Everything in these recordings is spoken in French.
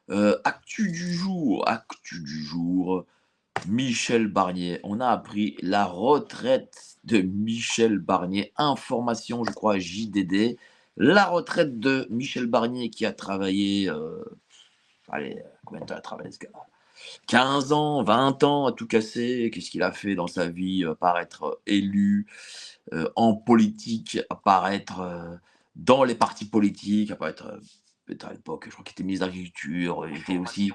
Actu du jour, Michel Barnier. On a appris la retraite de Michel Barnier. Information, je crois, JDD. La retraite de Michel Barnier qui a travaillé, allez, combien de temps il a travaillé ce gars? 15 ans, 20 ans à tout casser. Qu'est-ce qu'il a fait dans sa vie? À part être élu, en politique, à part être, dans les partis politiques, à part être, peut-être à l'époque, je crois qu'il était ministre de l'Agriculture, il était aussi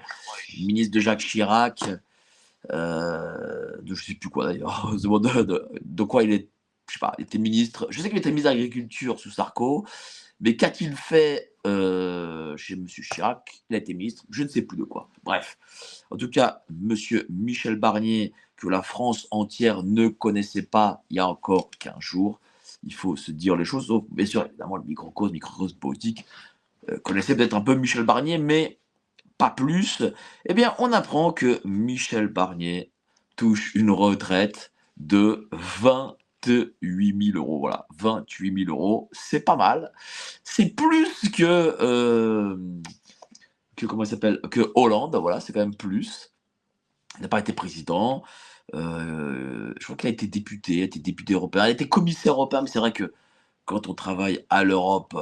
ministre de Jacques Chirac, de je sais plus quoi d'ailleurs, on se demande de quoi il est, je sais pas, il était ministre, je sais qu'il était ministre de l'Agriculture sous Sarko, mais qu'a-t-il fait, chez monsieur Chirac? Il a été ministre, je ne sais plus de quoi. Bref, en tout cas, monsieur Michel Barnier, que la France entière ne connaissait pas il y a encore 15 jours. Il faut se dire les choses, sauf bien sûr, évidemment, le microcosme politique, connaissait peut-être un peu Michel Barnier, mais pas plus. Eh bien, on apprend que Michel Barnier touche une retraite de 28 000 euros. Voilà, 28 000 euros, c'est pas mal. C'est plus que comment il s'appelle, que Hollande, voilà, c'est quand même plus. Il n'a pas été président. Je crois qu'il a été député européen, il a été commissaire européen, mais c'est vrai que quand on travaille à l'Europe,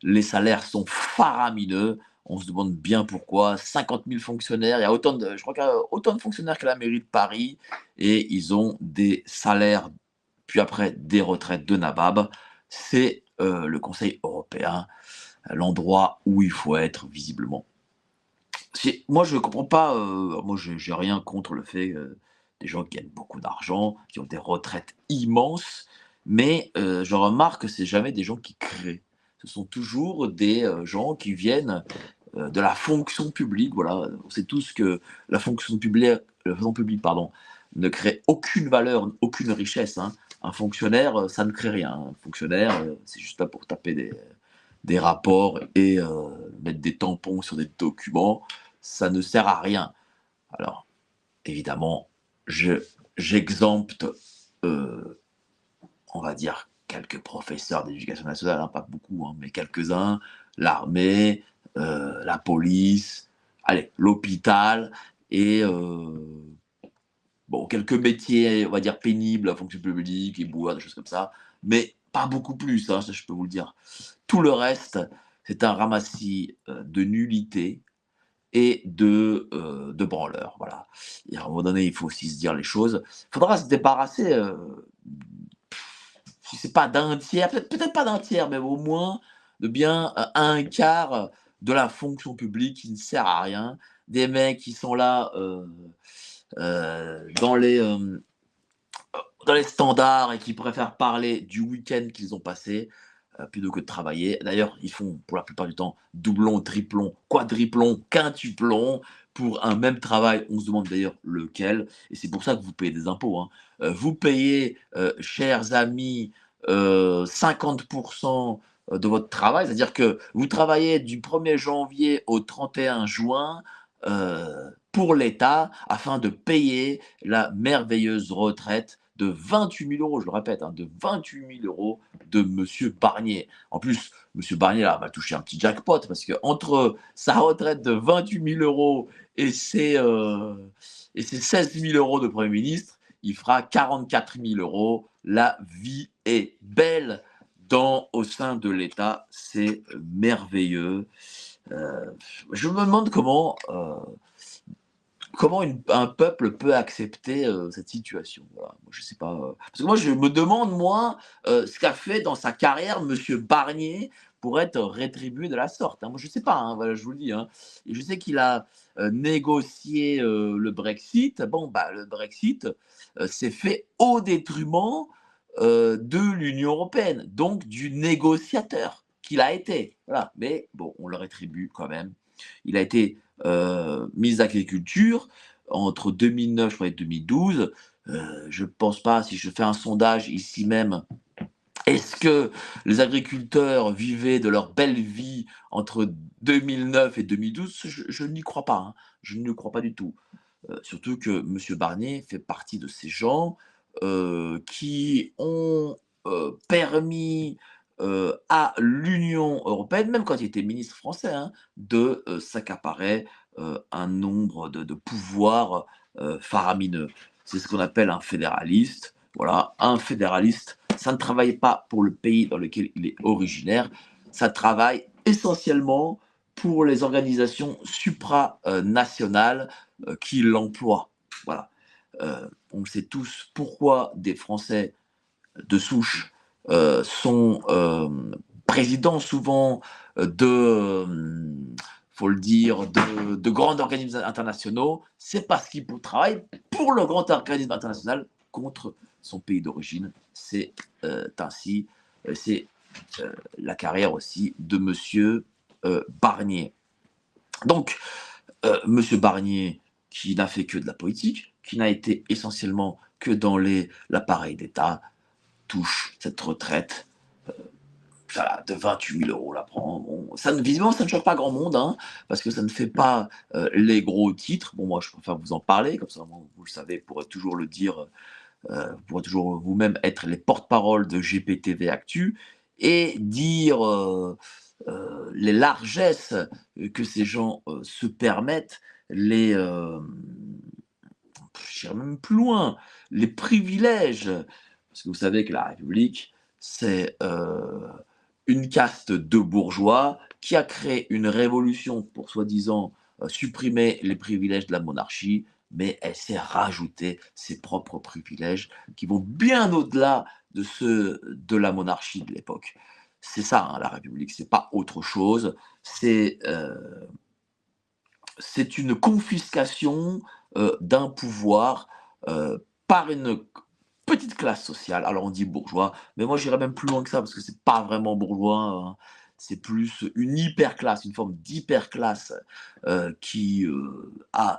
les salaires sont faramineux. On se demande bien pourquoi. 50 000 fonctionnaires, il y a autant de, je crois qu'il y a autant de fonctionnaires qu'à la mairie de Paris, et ils ont des salaires, puis après des retraites de nabab. C'est le Conseil européen, l'endroit où il faut être visiblement. Moi, je ne comprends pas. Moi, j'ai rien contre le fait des gens qui gagnent beaucoup d'argent, qui ont des retraites immenses, mais je remarque que c'est jamais des gens qui créent. Ce sont toujours des gens qui viennent de la fonction publique. Voilà, on sait tous que la fonction publique, pardon, ne crée aucune valeur, aucune richesse, hein. Un fonctionnaire, ça ne crée rien. Un fonctionnaire, c'est juste là pour taper des rapports et mettre des tampons sur des documents, ça ne sert à rien. Alors, évidemment, je j'exempte, heu, on va dire quelques professeurs d'éducation nationale, hein, pas beaucoup, hein, mais quelques-uns, l'armée, la police, allez, l'hôpital et bon, quelques métiers, on va dire pénibles, la fonction publique, éboueurs, des choses comme ça, mais pas beaucoup plus, hein, ça je peux vous le dire. Tout le reste, c'est un ramassis, de nullités et de branleurs, voilà. Et à un moment donné, il faut aussi se dire les choses. Il faudra se débarrasser, si c'est pas d'un tiers, peut-être pas d'un tiers, mais au moins de bien, 1/4 de la fonction publique qui ne sert à rien. Des mecs qui sont là, dans les standards et qui préfèrent parler du week-end qu'ils ont passé, plutôt que de travailler. D'ailleurs, ils font pour la plupart du temps doublon, triplon, quadriplon, quintuplon pour un même travail. On se demande d'ailleurs lequel, et c'est pour ça que vous payez des impôts, hein. Vous payez, chers amis, 50% de votre travail, c'est-à-dire que vous travaillez du 1er janvier au 31 juin, pour l'État afin de payer la merveilleuse retraite de 28 000 euros, je le répète, hein, de 28 000 euros de monsieur Barnier. En plus, monsieur Barnier là, va toucher un petit jackpot parce que entre sa retraite de 28 000 euros et ses 16 000 euros de Premier ministre, il fera 44 000 euros. La vie est belle au sein de l'État. C'est merveilleux. Je me demande comment un peuple peut accepter cette situation. Voilà. Moi, je sais pas. Parce que moi, je me demande, moi, ce qu'a fait dans sa carrière Monsieur Barnier pour être rétribué de la sorte, hein. Moi, je sais pas, hein, voilà, je vous le dis, hein. Et je sais qu'il a négocié le Brexit. Bon, bah, le Brexit s'est fait au détriment de l'Union européenne, donc du négociateur qu'il a été. Voilà. Mais bon, on le rétribue quand même. Il a été ministre de l'Agriculture entre 2009, je crois, et 2012. Je ne pense pas, si je fais un sondage ici même, est-ce que les agriculteurs vivaient de leur belle vie entre 2009 et 2012? Je n'y crois pas, hein. Je ne le crois pas du tout. Surtout que M. Barnier fait partie de ces gens qui ont permis à l'Union européenne, même quand il était ministre français, hein, de s'accaparer un nombre de pouvoirs faramineux. C'est ce qu'on appelle un fédéraliste. Voilà, un fédéraliste, ça ne travaille pas pour le pays dans lequel il est originaire, ça travaille essentiellement pour les organisations supranationales qui l'emploient. Voilà. On sait tous pourquoi des Français de souche sont présidents souvent faut le dire, de grands organismes internationaux, c'est parce qu'ils travaillent pour le grand organisme international contre son pays d'origine. C'est ainsi, c'est la carrière aussi de Monsieur Barnier. Donc, Monsieur Barnier, qui n'a fait que de la politique, qui n'a été essentiellement que dans l'appareil d'État, touche cette retraite de 28 000 euros, la prend. Bon, visiblement, ça ne choque pas grand monde, hein, parce que ça ne fait pas les gros titres. Bon, moi, je préfère vous en parler, comme ça, vous le savez, vous pourrez toujours le dire, vous pourrez toujours vous-même être les porte-parole de GPTV Actu et dire les largesses que ces gens se permettent, je dirais même plus loin, les privilèges. Parce que vous savez que la République, c'est une caste de bourgeois qui a créé une révolution pour soi-disant supprimer les privilèges de la monarchie, mais elle s'est rajouté ses propres privilèges qui vont bien au-delà de ceux de la monarchie de l'époque. C'est ça, hein, la République, c'est pas autre chose. C'est une confiscation d'un pouvoir par une petite classe sociale. Alors on dit bourgeois, mais moi j'irais même plus loin que ça parce que c'est pas vraiment bourgeois. Hein. C'est plus une hyperclasse, une forme d'hyperclasse qui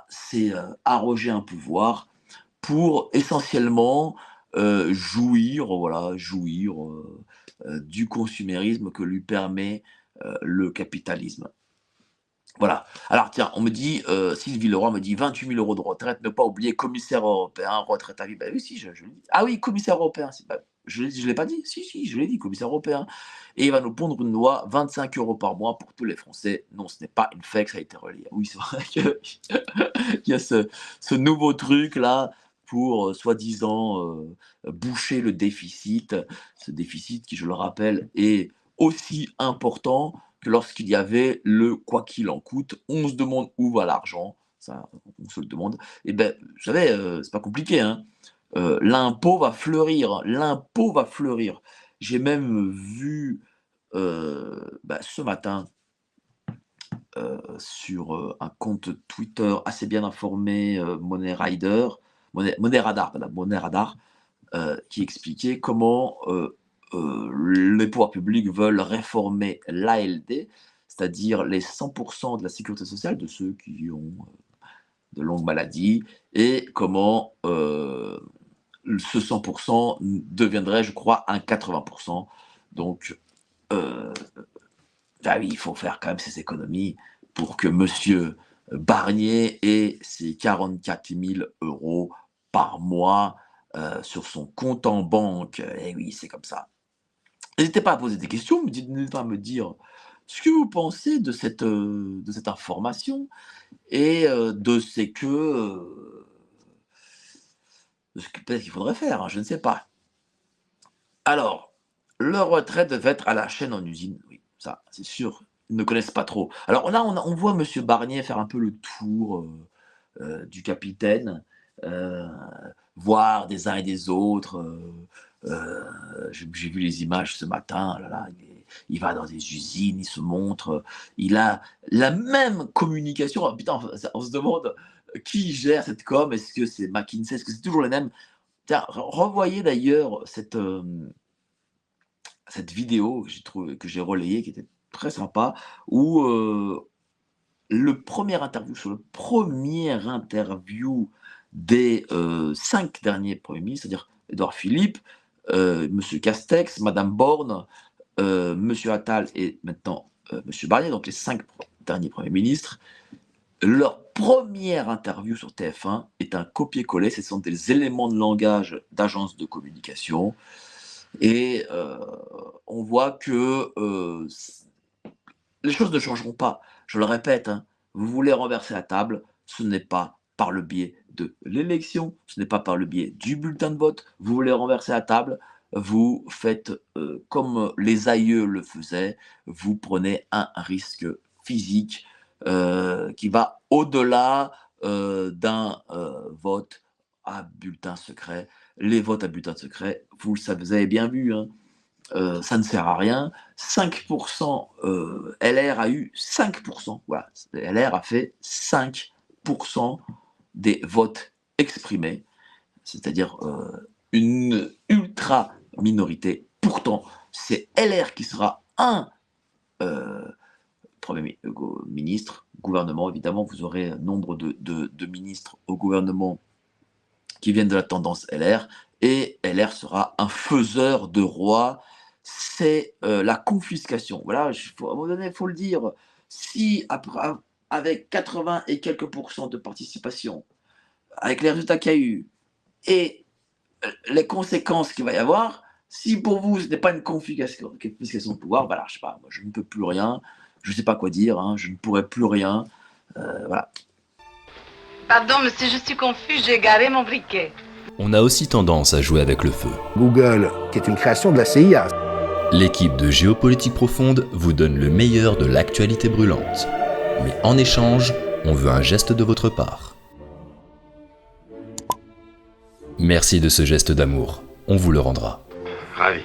s'est arrogé un pouvoir pour essentiellement jouir du consumérisme que lui permet le capitalisme. Voilà. Alors tiens, on me dit, Sylvie Leroy me dit 28 000 euros de retraite, ne pas oublier commissaire européen, retraite à vie. Ben oui, si, je l'ai dit. Ah oui, commissaire européen. Je ne l'ai pas dit. Si, je l'ai dit, commissaire européen. Et il va nous pondre une loi, 25 euros par mois pour tous les Français. Non, ce n'est pas une fake, ça a été relié. Oui, c'est vrai qu'il y a ce nouveau truc-là pour, soi-disant, boucher le déficit. Ce déficit qui, je le rappelle, est aussi important que lorsqu'il y avait le quoi qu'il en coûte, on se demande où va l'argent, ça on se le demande. Et ben, vous savez, c'est pas compliqué, hein. L'impôt va fleurir, l'impôt va fleurir. J'ai même vu ce matin sur un compte Twitter assez bien informé, Money Rider, Money Radar, pardon, Money Radar, qui expliquait comment les pouvoirs publics veulent réformer l'ALD, c'est-à-dire les 100% de la sécurité sociale de ceux qui ont de longues maladies, et comment ce 100% deviendrait, je crois, un 80%. Donc, oui, il faut faire quand même ces économies pour que Monsieur Barnier ait ses 44 000 euros par mois sur son compte en banque. Et oui, c'est comme ça. N'hésitez pas à poser des questions, n'hésitez pas à me dire ce que vous pensez de cette information et de ce que peut-être qu'il faudrait faire, hein, je ne sais pas. Alors, leur retraite devait être à la chaîne en usine, oui, ça, c'est sûr. Ils ne connaissent pas trop. Alors là, on voit Monsieur Barnier faire un peu le tour du capitaine, euh, voir des uns et des autres. J'ai vu les images ce matin. Là, là, il va dans des usines, il se montre. Il a la même communication. Oh, putain, on se demande qui gère cette com. Est-ce que c'est McKinsey? Est-ce que c'est toujours les mêmes? Tiens, revoyez d'ailleurs cette vidéo que j'ai relayée, qui était très sympa, où le premier interview sur le premier interview des 5 derniers premiers ministres, c'est-à-dire Édouard Philippe, Monsieur Castex, Madame Borne, Monsieur Attal et maintenant Monsieur Barnier, donc les 5 derniers premiers ministres, leur première interview sur TF1 est un copier-coller, ce sont des éléments de langage d'agences de communication. Et on voit que les choses ne changeront pas. Je le répète, hein, vous voulez renverser la table, ce n'est pas par le biais de l'élection, ce n'est pas par le biais du bulletin de vote. Vous voulez renverser la table, vous faites comme les aïeux le faisaient, vous prenez un risque physique qui va au-delà d'un vote à bulletin secret. Les votes à bulletin secret, vous avez bien vu, hein, ça ne sert à rien. 5%, LR a eu 5%, voilà, LR a fait 5% des votes exprimés, c'est-à-dire une ultra minorité. Pourtant, c'est LR qui sera un Premier ministre, gouvernement, évidemment, vous aurez nombre de ministres au gouvernement qui viennent de la tendance LR, et LR sera un faiseur de roi. C'est la confiscation. Voilà, à un moment donné, il faut le dire. Si avec 80 et quelques pourcents de participation, avec les résultats qu'il y a eu, et les conséquences qu'il va y avoir, si pour vous ce n'est pas une confiscation de pouvoir, voilà, je sais pas, moi, je ne peux plus rien, je ne sais pas quoi dire, hein, je ne pourrai plus rien. Voilà. Pardon, monsieur, je suis confus, j'ai égaré mon briquet. On a aussi tendance à jouer avec le feu. Google, qui est une création de la CIA. L'équipe de Géopolitique Profonde vous donne le meilleur de l'actualité brûlante. Mais en échange, on veut un geste de votre part. Merci de ce geste d'amour, on vous le rendra. Ravi.